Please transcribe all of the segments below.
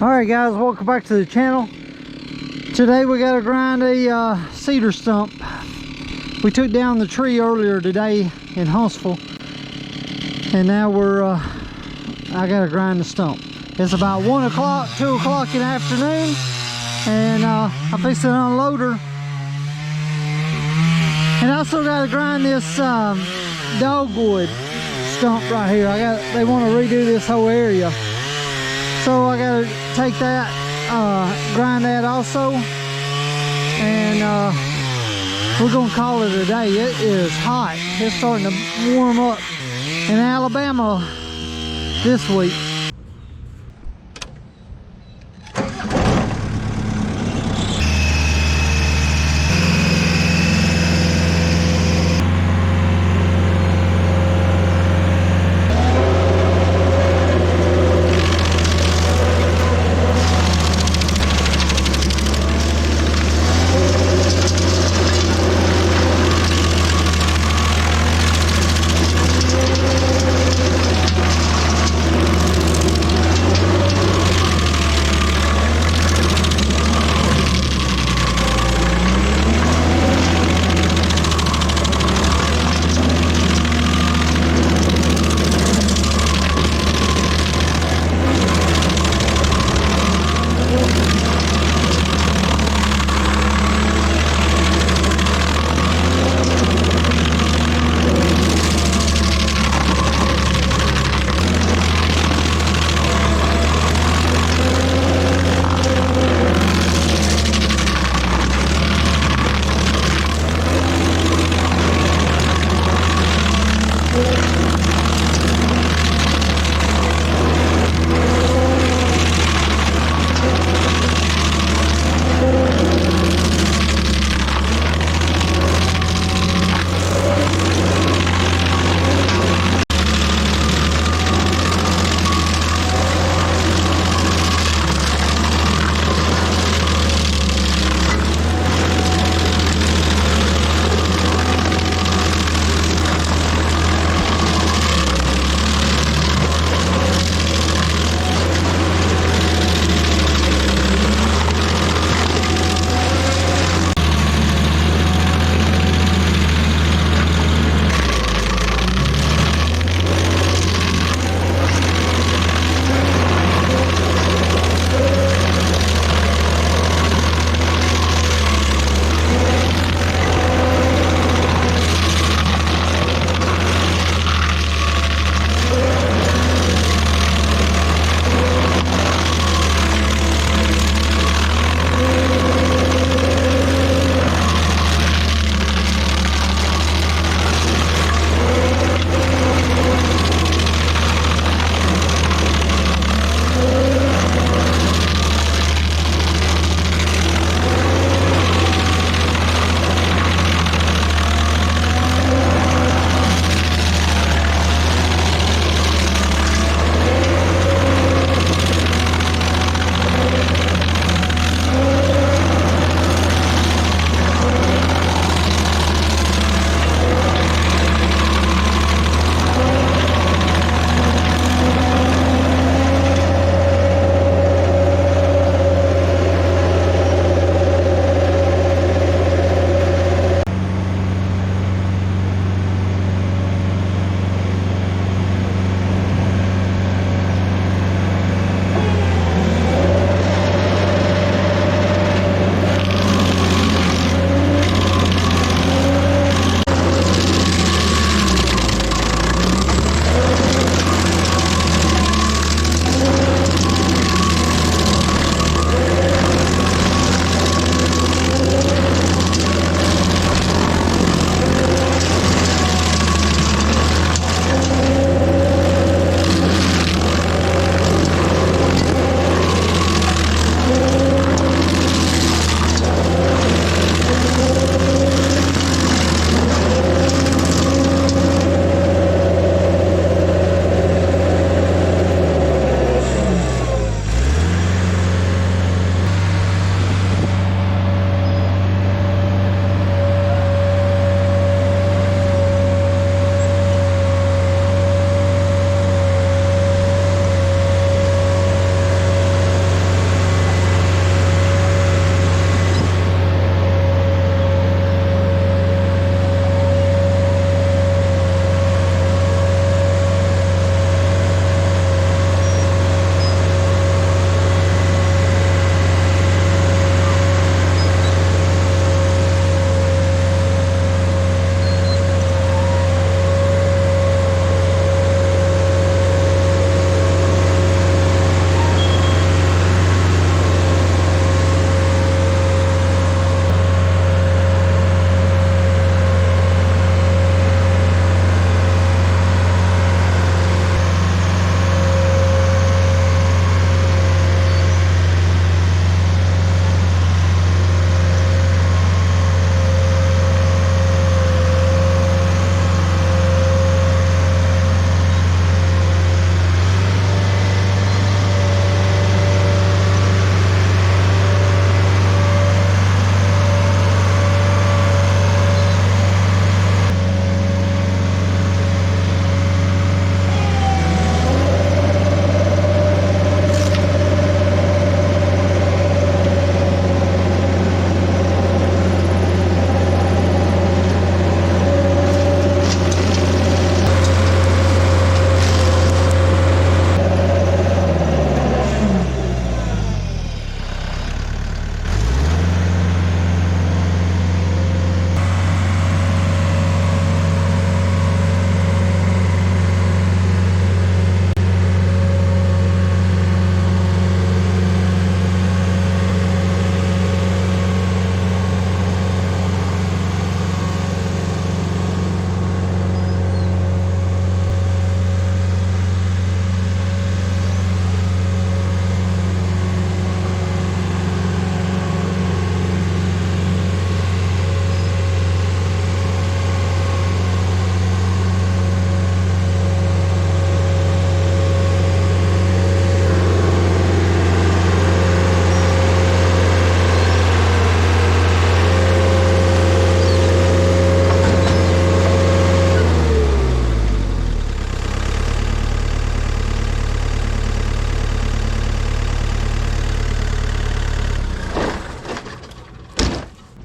Alright guys, welcome back to the channel. Today we got to grind a cedar stump. We took down the tree earlier today in Huntsville, and now I got to grind the stump. It's about 1 o'clock, 2 o'clock in the afternoon, and I'm fixing to unload her. And I also got to grind this dogwood stump right here. They want to redo this whole area, so I got to take that, grind that also, and we're gonna call it a day. It is hot. It's starting to warm up in Alabama this week.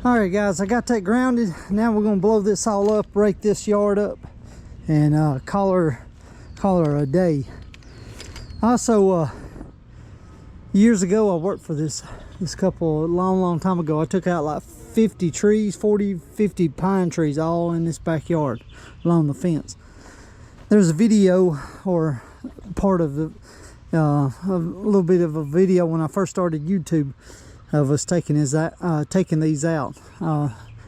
All right, guys, I got that grounded. Now we're gonna blow this all up, rake this yard up, and call her a day. Also, years ago, I worked for this couple a long time ago. I took out like 50 trees, 50 pine trees, all in this backyard along the fence. There's a video, or part of the a little bit of a video when I first started YouTube of us taking these out.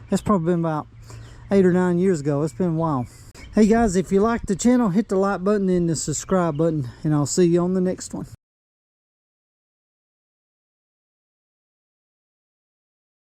That's probably been about 8 or 9 years ago. It's been a while. Hey guys, if you like the channel, hit the like button and the subscribe button, and I'll see you on the next one.